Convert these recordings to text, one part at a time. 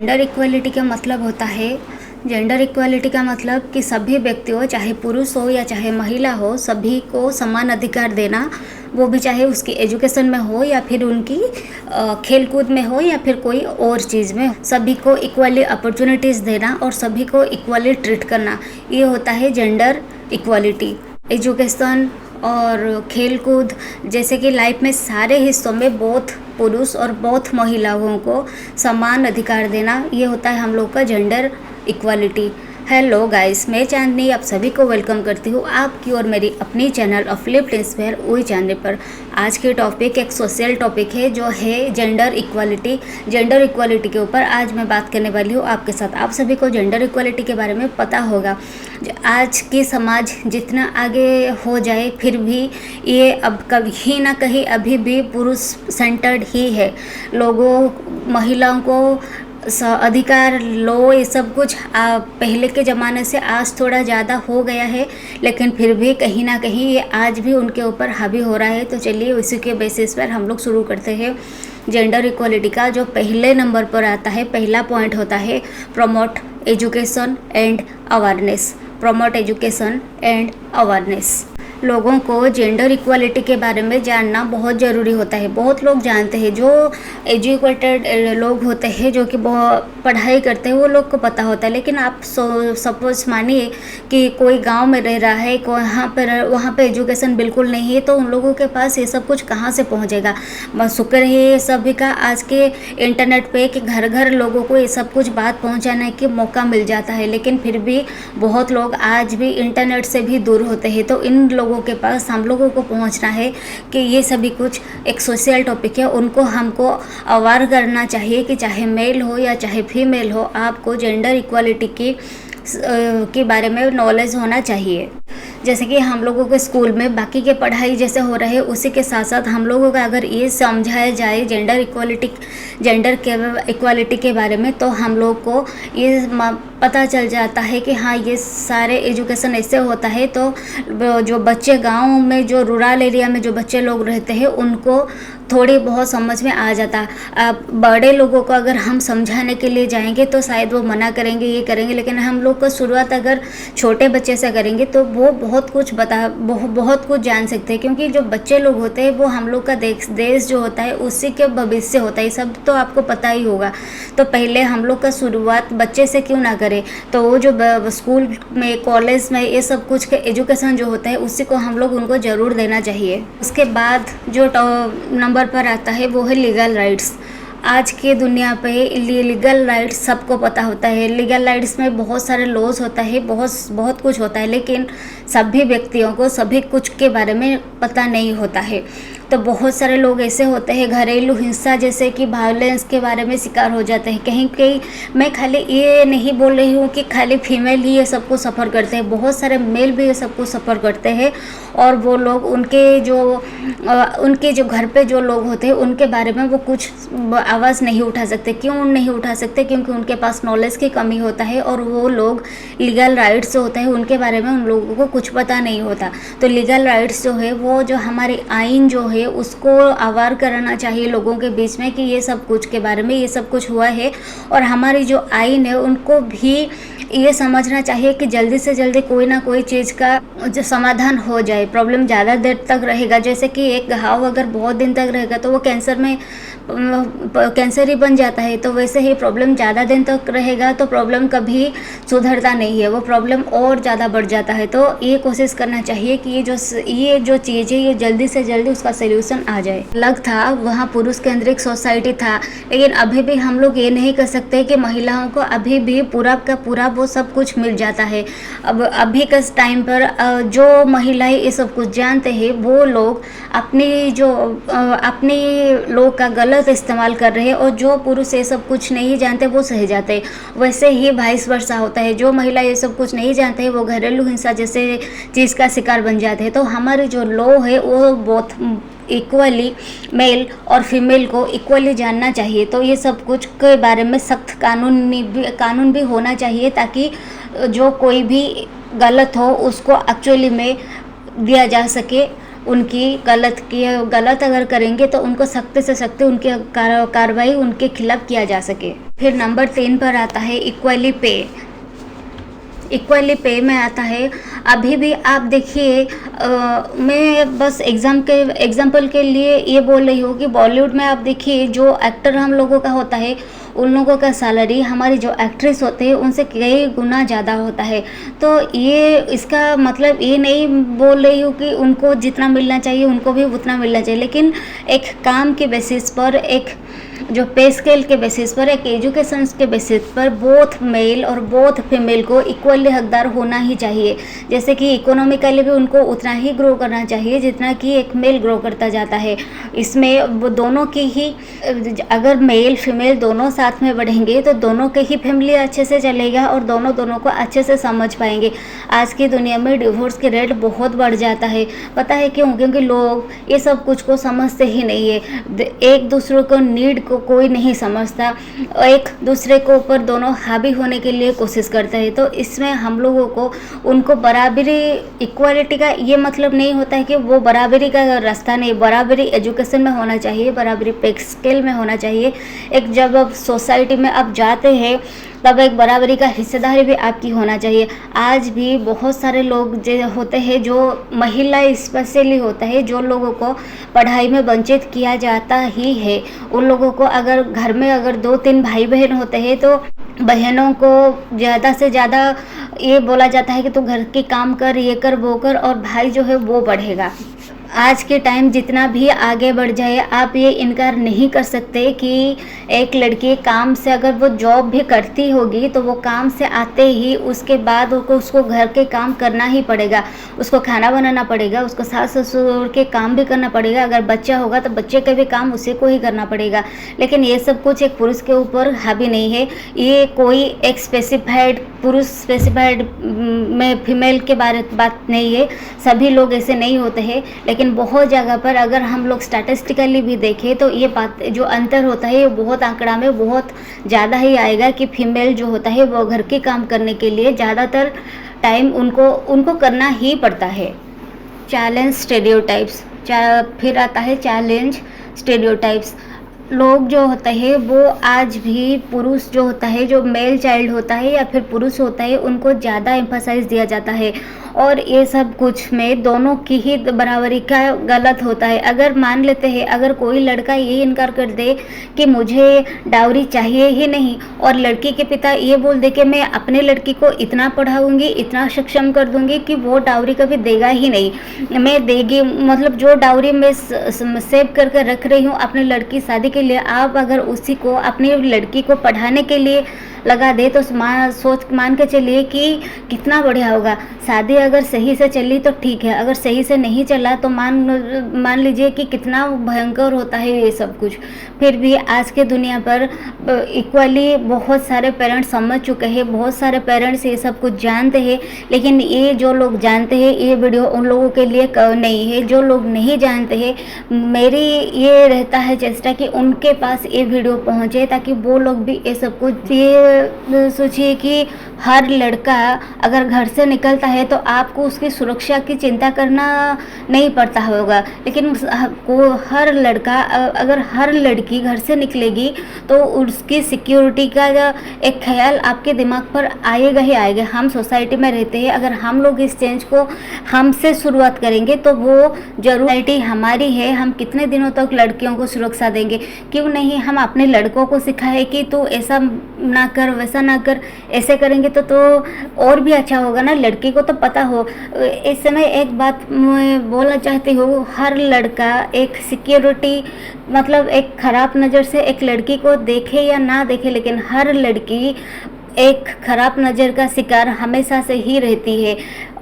Gender equality का मतलब होता है जेंडर इक्वलिटी का मतलब कि सभी व्यक्तियों, चाहे पुरुष हो या चाहे महिला हो, सभी को समान अधिकार देना। वो भी चाहे उसकी एजुकेशन में हो या फिर उनकी खेलकूद में हो या फिर कोई और चीज़ में, सभी को इक्वली अपॉर्चुनिटीज़ देना और सभी को इक्वली ट्रीट करना, ये होता है जेंडर इक्वलिटी। एजुकेशन और खेलकूद जैसे कि लाइफ में सारे हिस्सों में बहुत पुरुष और बहुत महिलाओं को समान अधिकार देना, ये होता है हम लोग का जेंडर इक्वालिटी। हेलो गाइस, मैं चांदनी आप सभी को वेलकम करती हूँ आपकी और मेरी अपनी चैनल अपलिफ्ट इंस्पायर वही चैनल पर। आज के टॉपिक एक सोशल टॉपिक है जो है जेंडर इक्वालिटी। जेंडर इक्वालिटी के ऊपर आज मैं बात करने वाली हूँ आपके साथ। आप सभी को जेंडर इक्वालिटी के बारे में पता होगा। आज की समाज जितना आगे हो जाए फिर भी ये अब कहीं ना कहीं अभी भी पुरुष सेंटर्ड ही है। लोगों, महिलाओं को अधिकार लो, ये सब कुछ पहले के ज़माने से आज थोड़ा ज़्यादा हो गया है, लेकिन फिर भी कहीं ना कहीं ये आज भी उनके ऊपर हावी हो रहा है। तो चलिए उसी के बेसिस पर हम लोग शुरू करते हैं। जेंडर इक्वलिटी का जो पहले नंबर पर आता है, पहला पॉइंट होता है promote education and awareness. Promote education and awareness. लोगों को जेंडर इक्वालिटी के बारे में जानना बहुत ज़रूरी होता है। बहुत लोग जानते हैं, जो एजुकेटेड लोग होते हैं, जो कि बहुत पढ़ाई करते हैं, वो लोग को पता होता है। लेकिन आप सपोज मानिए कि कोई गांव में रह रहा है, वहाँ पे एजुकेशन बिल्कुल नहीं है, तो उन लोगों के पास ये सब कुछ कहाँ से पहुँचेगा। बस शुक्र है ये सभी का आज के इंटरनेट पे कि घर घर लोगों को ये सब कुछ बात पहुँचाने के मौका मिल जाता है। लेकिन फिर भी बहुत लोग आज भी इंटरनेट से भी दूर होते हैं। तो इन लोगों के पास हम लोगों को पहुंचना है कि ये सभी कुछ एक सोशल टॉपिक है, उनको हमको अवेयर करना चाहिए कि चाहे मेल हो या चाहे फीमेल हो, आपको जेंडर इक्वालिटी के बारे में नॉलेज होना चाहिए। जैसे कि हम लोगों के स्कूल में बाकी के पढ़ाई जैसे हो रहे हैं, उसी के साथ साथ हम लोगों का अगर ये समझाया जाए जेंडर इक्वालिटी के बारे में, तो हम लोग को ये पता चल जाता है कि हाँ, ये सारे एजुकेशन ऐसे होता है। तो जो बच्चे गांव में, जो रूरल एरिया में जो बच्चे लोग रहते हैं, उनको थोड़ी बहुत समझ में आ जाता। बड़े लोगों को अगर हम समझाने के लिए जाएंगे तो शायद वो मना करेंगे, ये करेंगे। लेकिन हम लोग को शुरुआत अगर छोटे बच्चे से करेंगे तो वो बहुत कुछ जान सकते हैं। क्योंकि जो बच्चे लोग होते हैं वो हम लोग का देश जो होता है उसी के भविष्य होता है। सब तो आपको पता ही होगा। तो पहले हम लोग का शुरुआत बच्चे से क्यों ना करें। तो वो जो स्कूल में, कॉलेज में, ये सब कुछ के एजुकेशन जो होता है उसी को हम लोग उनको ज़रूर देना चाहिए। उसके बाद जो नंबर पर आता है वो है लीगल राइट्स। आज की दुनिया पे लीगल राइट्स सबको पता होता है। लीगल राइट्स में बहुत सारे लॉज होता है, बहुत कुछ होता है, लेकिन सभी व्यक्तियों को सभी कुछ के बारे में पता नहीं होता है। तो बहुत सारे लोग ऐसे होते हैं, घरेलू हिंसा जैसे कि वायलेंस के बारे में शिकार हो जाते हैं। कहीं कहीं मैं खाली ये नहीं बोल रही हूँ कि खाली फीमेल ही ये सब कुछ सफ़र करते हैं, बहुत सारे मेल भी ये सब कुछ सफ़र करते हैं। और वो लोग उनके जो घर पे जो लोग होते हैं उनके बारे में वो कुछ आवाज़ नहीं उठा सकते। क्यों नहीं उठा सकते? क्योंकि उनके पास नॉलेज की कमी होता है और वो लोग लीगल राइट्स जो होते हैं उनके बारे में उन लोगों को कुछ पता नहीं होता। तो लीगल राइट्स जो है, वो जो हमारी आइन जो है उसको अवेयर कराना चाहिए लोगों के बीच में कि ये सब कुछ के बारे में, ये सब कुछ हुआ है। और हमारी जो आइन है उनको भी ये समझना चाहिए कि जल्दी से जल्दी कोई ना कोई चीज़ का जो समाधान हो जाए। प्रॉब्लम ज़्यादा देर तक रहेगा, जैसे कि एक घाव अगर बहुत दिन तक रहेगा तो वो कैंसर ही बन जाता है। तो वैसे ही प्रॉब्लम ज़्यादा दिन तक रहेगा तो प्रॉब्लम कभी सुधरता नहीं है, वो प्रॉब्लम और ज़्यादा बढ़ जाता है। तो ये कोशिश करना चाहिए कि ये जो चीज़ है ये जल्दी से जल्दी उसका सोल्यूशन आ जाए। अलग था, वहाँ पुरुष केंद्रित सोसाइटी था, लेकिन अभी भी हम लोग ये नहीं कर सकते कि महिलाओं को अभी भी पूरा का पूरा वो सब कुछ मिल जाता है। अब अभी के टाइम पर जो महिलाएं ये सब कुछ जानते हैं वो लोग अपनी लोग का गलत इस्तेमाल कर रहे हैं, और जो पुरुष ये सब कुछ नहीं जानते वो सह जाते हैं। वैसे ही वाइस वर्सा होता है, जो महिला ये सब कुछ नहीं जानते हैं वो घरेलू हिंसा जैसे चीज़ का शिकार बन जाते हैं। तो हमारी जो लॉ है वो बहुत इक्वली मेल और फीमेल को इक्वली जानना चाहिए। तो ये सब कुछ के बारे में सख्त कानून भी होना चाहिए, ताकि जो कोई भी गलत हो उसको एक्चुअली में दिया जा सके उनकी गलत अगर करेंगे तो उनको सख्त से सख्त उनकी कार्रवाई उनके खिलाफ किया जा सके। फिर नंबर 3 पर आता है इक्वली पे में आता है। अभी भी आप देखिए, मैं बस एग्जाम्पल के लिए ये बोल रही हूँ कि बॉलीवुड में आप देखिए जो एक्टर हम लोगों का होता है, उन लोगों का सैलरी हमारी जो एक्ट्रेस होते हैं उनसे कई गुना ज़्यादा होता है। तो ये इसका मतलब ये नहीं बोल रही हूँ कि उनको जितना मिलना चाहिए उनको भी उतना मिलना चाहिए, लेकिन एक काम के बेसिस पर, एक जो पे स्केल के बेसिस पर, एक एजुकेशन के बेसिस पर बोथ मेल और बोथ फीमेल को इक्वली हकदार होना ही चाहिए। जैसे कि इकोनॉमिकली भी उनको उतना ही ग्रो करना चाहिए जितना कि एक मेल ग्रो करता जाता है। इसमें वो दोनों की ही, अगर मेल फीमेल दोनों साथ में बढ़ेंगे तो दोनों के ही फैमिली अच्छे से चलेगा और दोनों को अच्छे से समझ पाएंगे। आज की दुनिया में डिवोर्स के रेट बहुत बढ़ जाता है। पता है क्यों? क्योंकि लोग ये सब कुछ को समझते ही नहीं है। एक दूसरे को नीड को कोई नहीं समझता, एक दूसरे के ऊपर दोनों हावी होने के लिए कोशिश करते हैं। तो इसमें हम लोगों को उनको बराबरी, इक्वालिटी का ये मतलब नहीं होता है कि वो बराबरी का रास्ता नहीं, बराबरी एजुकेशन में होना चाहिए, बराबरी पे स्केल में होना चाहिए। एक जब अब सोसाइटी में आप जाते हैं तब एक बराबरी का हिस्सेदारी भी आपकी होना चाहिए। आज भी बहुत सारे लोग जो होते हैं, जो महिला स्पेशली होता है, जो लोगों को पढ़ाई में वंचित किया जाता ही है। उन लोगों को अगर घर में अगर 2-3 भाई बहन होते हैं तो बहनों को ज़्यादा से ज़्यादा ये बोला जाता है कि तू घर के काम कर, ये कर, वो कर, और भाई जो है वो पढ़ेगा। आज के टाइम जितना भी आगे बढ़ जाए, आप ये इनकार नहीं कर सकते कि एक लड़की काम से, अगर वो जॉब भी करती होगी तो वो काम से आते ही उसके बाद उसको घर के काम करना ही पड़ेगा। उसको खाना बनाना पड़ेगा, उसको सास ससुर के काम भी करना पड़ेगा, अगर बच्चा होगा तो बच्चे के भी काम उसी को ही करना पड़ेगा। लेकिन ये सब कुछ एक पुरुष के ऊपर हावी नहीं है। ये कोई एक स्पेसिफाइड पुरुष स्पेसिफाइड में फीमेल के बारे बात नहीं है। सभी लोग ऐसे नहीं होते हैं, लेकिन बहुत जगह पर अगर हम लोग स्टैटिस्टिकली भी देखें तो ये बात जो अंतर होता है, ये बहुत आंकड़ा में बहुत ज़्यादा ही आएगा कि फीमेल जो होता है वो घर के काम करने के लिए ज़्यादातर टाइम उनको करना ही पड़ता है। चैलेंज स्टेरियोटाइप्स, फिर आता है चैलेंज स्टेरियोटाइप्स। लोग जो होते हैं वो आज भी पुरुष जो होता है, जो मेल चाइल्ड होता है या फिर पुरुष होता है, उनको ज़्यादा एम्फसाइज दिया जाता है और ये सब कुछ में दोनों की ही बराबरी का गलत होता है। अगर मान लेते हैं, अगर कोई लड़का ये इनकार कर दे कि मुझे डाउरी चाहिए ही नहीं और लड़की के पिता ये बोल दे कि मैं अपने लड़की को इतना पढ़ाऊंगी, इतना सक्षम कर दूंगी कि वो डाउरी कभी देगा ही नहीं, मैं देगी, मतलब जो डाउरी मैं सेव करके रख रही हूँ अपनी लड़की शादी के लिए, आप अगर उसी को अपनी लड़की को पढ़ाने के लिए लगा दे तो मान के चलिए कि कितना बढ़िया होगा। शादी अगर सही से चली तो ठीक है, अगर सही से नहीं चला तो मान लीजिए कि कितना भयंकर होता है ये सब कुछ। फिर भी आज के दुनिया पर इक्वली बहुत सारे पेरेंट्स समझ चुके हैं, बहुत सारे पेरेंट्स ये सब कुछ जानते हैं, लेकिन ये जो लोग जानते हैं ये वीडियो उन लोगों के लिए नहीं है। जो लोग नहीं जानते हैं, मेरी ये रहता है चेष्टा कि उनके पास ये वीडियो पहुँचे ताकि वो लोग भी ये सब कुछ, ये सोचिए कि हर लड़का अगर घर से निकलता है तो आपको उसकी सुरक्षा की चिंता करना नहीं पड़ता होगा, लेकिन हर लड़का, अगर हर लड़की घर से निकलेगी तो उसकी सिक्योरिटी का एक ख्याल आपके दिमाग पर आएगा ही आएगा। हम सोसाइटी में रहते हैं, अगर हम लोग इस चेंज को हमसे शुरुआत करेंगे तो वो जरूरी हमारी है। हम कितने दिनों तक लड़कियों को सुरक्षा देंगे? क्यों नहीं हम अपने लड़कों को सिखाए कि तू ऐसा ना कर, वैसा ना कर, ऐसे करेंगे तो और भी अच्छा होगा ना। लड़की को तो पता हो। इस समय एक बात मैं बोलना चाहती हूँ, हर लड़का एक सिक्योरिटी, मतलब एक खराब नज़र से एक लड़की को देखे या ना देखे, लेकिन हर लड़की एक खराब नज़र का शिकार हमेशा से ही रहती है।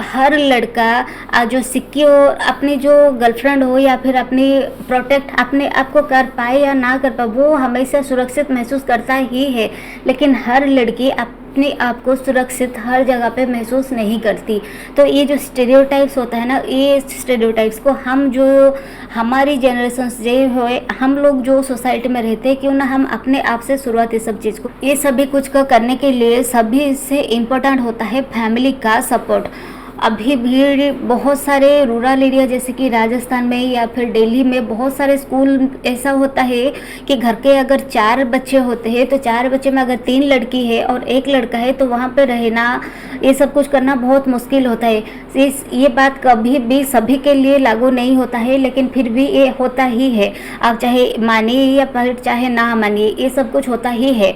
हर लड़का जो सिक्योर अपनी जो गर्लफ्रेंड हो या फिर अपनी प्रोटेक्ट अपने आप को कर पाए या ना कर पाए, वो हमेशा सुरक्षित महसूस करता ही है, लेकिन हर लड़की अपने आप को सुरक्षित हर जगह पे महसूस नहीं करती। तो ये जो स्टेरियोटाइप्स होता है ना, ये स्टेरियोटाइप्स को हम जो हमारी जनरेशन जो हुए, हम लोग जो सोसाइटी में रहते हैं, क्यों ना हम अपने आप से शुरुआत, ये सब चीज़ को, ये सभी कुछ को करने के लिए सभी से इम्पोर्टेंट होता है फैमिली का सपोर्ट। अभी भी बहुत सारे रूरल एरिया जैसे कि राजस्थान में या फिर दिल्ली में बहुत सारे स्कूल ऐसा होता है कि घर के अगर 4 बच्चे होते हैं तो 4 बच्चे में अगर 3 लड़की है और 1 लड़का है तो वहाँ पे रहना, ये सब कुछ करना बहुत मुश्किल होता है। ये बात कभी भी सभी के लिए लागू नहीं होता है, लेकिन फिर भी ये होता ही है। आप चाहे मानिए या फिर चाहे ना मानिए, ये सब कुछ होता ही है।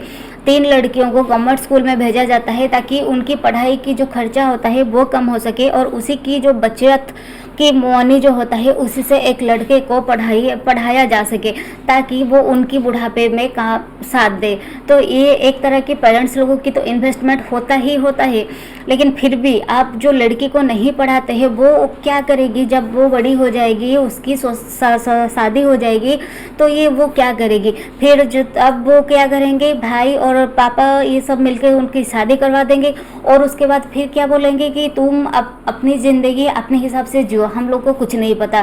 3 लड़कियों को गवर्नमेंट स्कूल में भेजा जाता है ताकि उनकी पढ़ाई की जो खर्चा होता है वो कम हो सके, और उसी की जो बचत की मनी जो होता है उसी से एक लड़के को पढ़ाया जा सके ताकि वो उनकी बुढ़ापे में साथ दे। तो ये एक तरह के पेरेंट्स लोगों की तो इन्वेस्टमेंट होता ही होता है। लेकिन फिर भी आप जो लड़की को नहीं पढ़ाते हैं वो क्या करेगी जब वो बड़ी हो जाएगी, उसकी शादी हो जाएगी तो ये वो क्या करेगी फिर? जो अब वो क्या करेंगे, भाई और पापा ये सब मिलकर उनकी शादी करवा देंगे और उसके बाद फिर क्या बोलेंगे कि तुम अपनी ज़िंदगी अपने हिसाब से जियो, हम लोग को कुछ नहीं पता।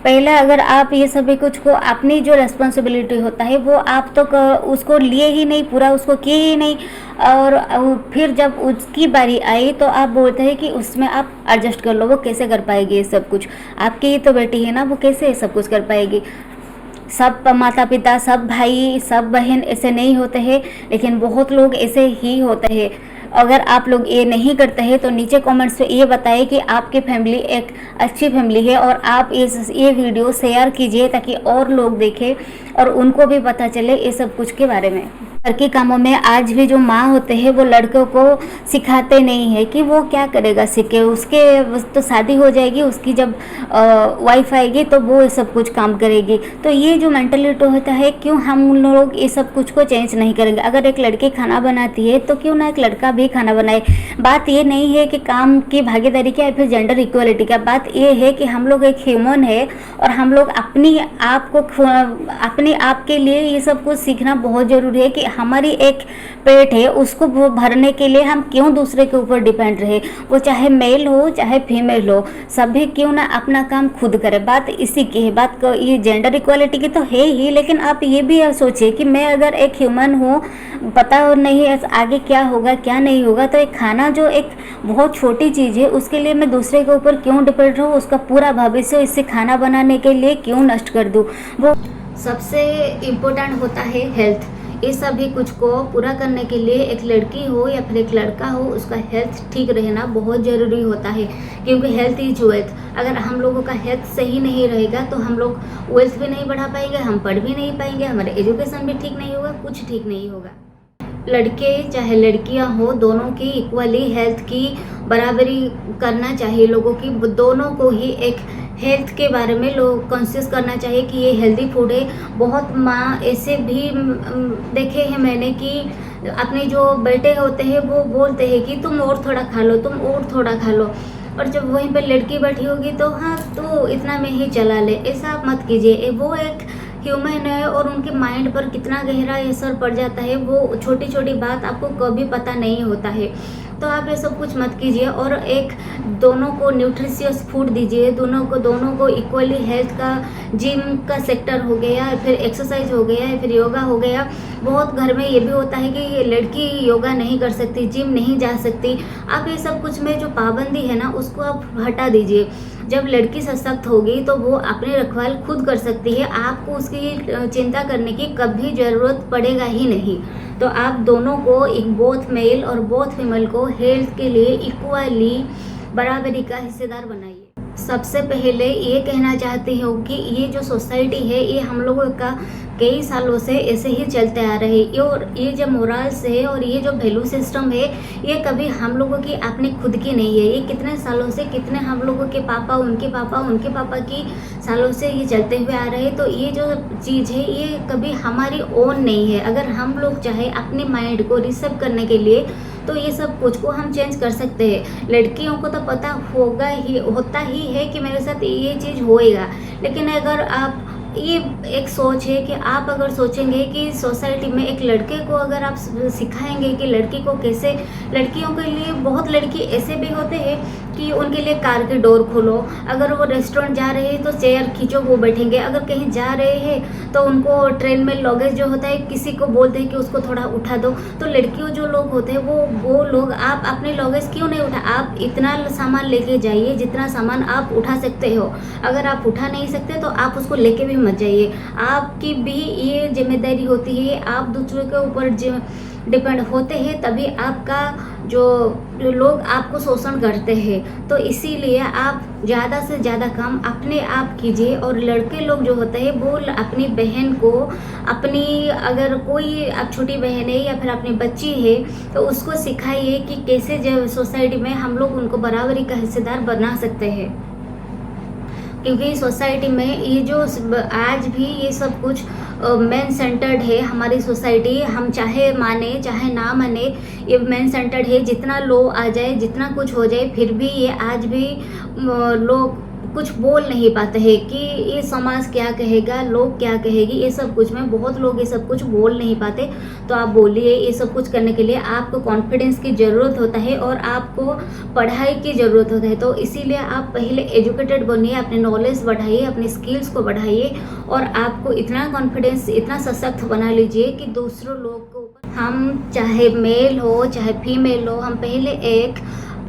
पहले अगर आप ये सभी कुछ को अपनी जो रिस्पॉन्सिबिलिटी होता है वो आप तो उसको लिए ही नहीं, पूरा उसको किए ही नहीं, और फिर जब उसकी बारी आई तो आप बोलते हैं कि उसमें आप एडजस्ट कर लो। वो कैसे कर पाएगी ये सब कुछ? आपकी ही तो बेटी है ना, वो कैसे ये सब कुछ कर पाएगी? सब माता पिता, सब भाई, सब बहन ऐसे नहीं होते हैं, लेकिन बहुत लोग ऐसे ही होते हैं। अगर आप लोग ये नहीं करते हैं तो नीचे कमेंट्स में ये बताइए कि आपकी फैमिली एक अच्छी फैमिली है, और आप ये वीडियो शेयर कीजिए ताकि और लोग देखें और उनको भी पता चले ये सब कुछ के बारे में। घर के कामों में आज भी जो माँ होते हैं वो लड़कों को सिखाते नहीं है कि वो क्या करेगा सीखे, उसके तो शादी हो जाएगी, उसकी जब वाइफ आएगी तो वो ये सब कुछ काम करेगी। तो ये जो मेंटलिटी होता है, क्यों हम लोग ये सब कुछ को चेंज नहीं करेंगे? अगर एक लड़की खाना बनाती है तो क्यों ना एक लड़का भी खाना बनाए। बात ये नहीं है कि काम की भागीदारी का या फिर जेंडर इक्वलिटी का, बात ये है कि हम लोग एक ह्यूमन है और हम लोग अपने आप के लिए ये सब कुछ सीखना बहुत ज़रूरी है कि हमारी एक पेट है, उसको भरने के लिए हम क्यों दूसरे के ऊपर डिपेंड रहे। वो चाहे मेल हो चाहे फीमेल हो, सभी क्यों ना अपना काम खुद करे। बात इसी की है। बात ये जेंडर इक्वालिटी की तो है ही, लेकिन आप ये भी सोचिए कि मैं अगर एक ह्यूमन हूँ, पता नहीं आगे क्या होगा क्या नहीं होगा, तो एक खाना जो एक बहुत छोटी चीज़ है उसके लिए मैं दूसरे के ऊपर क्यों डिपेंड रहूँ? उसका पूरा भविष्य इससे खाना बनाने के लिए क्यों नष्ट कर दूँ? वो सबसे इम्पोर्टेंट होता है हेल्थ। इस सभी कुछ को पूरा करने के लिए एक लड़की हो या फिर एक लड़का हो, उसका हेल्थ ठीक रहना बहुत ज़रूरी होता है, क्योंकि हेल्थ इज वेल्थ। अगर हम लोगों का हेल्थ सही नहीं रहेगा तो हम लोग वेल्थ भी नहीं बढ़ा पाएंगे, हम पढ़ भी नहीं पाएंगे, हमारे एजुकेशन भी ठीक नहीं होगा, कुछ ठीक नहीं होगा। लड़के चाहे लड़कियां हो, दोनों की इक्वली हेल्थ की बराबरी करना चाहिए लोगों की। दोनों को ही एक हेल्थ के बारे में लोग कॉन्शियस करना चाहिए कि ये हेल्दी फूड है। बहुत माँ ऐसे भी देखे हैं मैंने कि अपने जो बेटे होते हैं वो बोलते हैं कि तुम और थोड़ा खा लो, तुम और थोड़ा खा लो, और जब वहीं पर लड़की बैठी होगी तो हाँ तो इतना में ही चला ले। ऐसा आप मत कीजिए। वो एक ह्यूमन है और उनके माइंड पर कितना गहरा असर पड़ जाता है, वो छोटी छोटी बात आपको कभी पता नहीं होता है। तो आप ये सब कुछ मत कीजिए, और एक दोनों को न्यूट्रिशियस फूड दीजिए। दोनों को इक्वली हेल्थ का, जिम का सेक्टर हो गया, फिर एक्सरसाइज हो गया, फिर योगा हो गया। बहुत घर में ये भी होता है कि लड़की योगा नहीं कर सकती, जिम नहीं जा सकती। आप ये सब कुछ में जो पाबंदी है ना उसको आप हटा दीजिए। जब लड़की सशक्त होगी तो वो अपने रखवाल खुद कर सकती है, आपको उसकी चिंता करने की कभी ज़रूरत पड़ेगा ही नहीं। तो आप दोनों को, एक बोथ मेल और बोथ फीमेल को हेल्थ के लिए इक्वली बराबरी का हिस्सेदार बनाइए। सबसे पहले ये कहना चाहती हूँ कि ये जो सोसाइटी है ये हम लोगों का कई सालों से ऐसे ही चलते आ रहे हैं, और ये जो मोरल्स है और ये जो वैल्यू सिस्टम है ये कभी हम लोगों की अपनी खुद की नहीं है। ये कितने सालों से, कितने हम लोगों के पापा, उनके पापा की सालों से ये चलते हुए आ रहे हैं। तो ये जो चीज़ है ये कभी हमारी ओन नहीं है। अगर हम लोग चाहे अपने माइंड को रिसेट करने के लिए तो ये सब कुछ को हम चेंज कर सकते हैं। लड़कियों को तो पता होता ही है कि मेरे साथ ये चीज़ होएगा, लेकिन अगर आप ये एक सोच है कि आप अगर सोचेंगे कि सोसाइटी में एक लड़के को अगर आप सिखाएंगे कि लड़की को कैसे, लड़कियों के लिए बहुत लड़की ऐसे भी होते हैं कि उनके लिए कार की डोर खोलो, अगर वो रेस्टोरेंट जा रहे हैं तो चेयर खींचो वो बैठेंगे, अगर कहीं जा रहे हैं तो उनको ट्रेन में लगेज जो होता है किसी को बोलते हैं कि उसको थोड़ा उठा दो। तो लड़कियों जो लोग होते हैं वो लोग, आप अपने लगेज क्यों नहीं उठा, आप इतना सामान लेके जाइए जितना सामान आप उठा सकते हो। अगर आप उठा नहीं सकते तो आप उसको लेके भी मत जाइए। आपकी भी ये जिम्मेदारी होती है, आप दूसरों के ऊपर डिपेंड होते हैं तभी आपका जो लोग आपको शोषण करते हैं। तो इसीलिए आप ज़्यादा से ज़्यादा काम अपने आप कीजिए। और लड़के लोग जो होते हैं वो अपनी बहन को, अपनी अगर कोई आप छोटी बहन है या फिर अपनी बच्ची है तो उसको सिखाइए कि कैसे जो सोसाइटी में हम लोग उनको बराबरी का हिस्सेदार बना सकते हैं। क्योंकि सोसाइटी में ये जो आज भी ये सब कुछ मैन सेंटर्ड है हमारी सोसाइटी, हम चाहे माने चाहे ना माने ये मैन सेंटर्ड है। जितना लो आ जाए, जितना कुछ हो जाए, फिर भी ये आज भी लोग कुछ बोल नहीं पाते हैं कि ये समाज क्या कहेगा, लोग क्या कहेगी, ये सब कुछ में बहुत लोग ये सब कुछ बोल नहीं पाते। तो आप बोलिए, ये सब कुछ करने के लिए आपको कॉन्फिडेंस की ज़रूरत होता है और आपको पढ़ाई की ज़रूरत होता है। तो इसीलिए आप पहले एजुकेटेड बनिए, अपने नॉलेज बढ़ाइए, अपनी स्किल्स को बढ़ाइए और आपको इतना कॉन्फिडेंस, इतना सशक्त बना लीजिए कि दूसरों लोग को, हम चाहे मेल हो चाहे फीमेल हो, हम पहले एक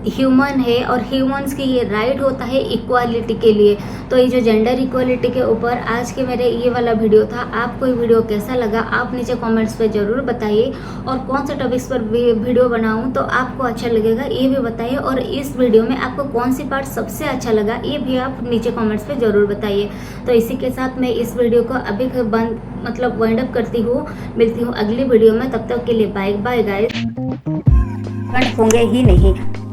ह्यूमन है और ह्यूमंस की ये राइट होता है इक्वालिटी के लिए। तो ये जो जेंडर इक्वालिटी के ऊपर आज के मेरे ये वाला वीडियो था, आपको ये वीडियो कैसा लगा आप नीचे कमेंट्स पे ज़रूर बताइए। और कौन से टॉपिक्स पर वीडियो बनाऊं तो आपको अच्छा लगेगा ये भी बताइए। और इस वीडियो में आपको कौन सी पार्ट सबसे अच्छा लगा ये भी आप नीचे कमेंट्स पे ज़रूर बताइए। तो इसी के साथ मैं इस वीडियो को अभी वाइंड अप करती हूँ। मिलती हूँ अगली वीडियो में, तब तक के लिए बाय बाय गाइस। होंगे ही नहीं।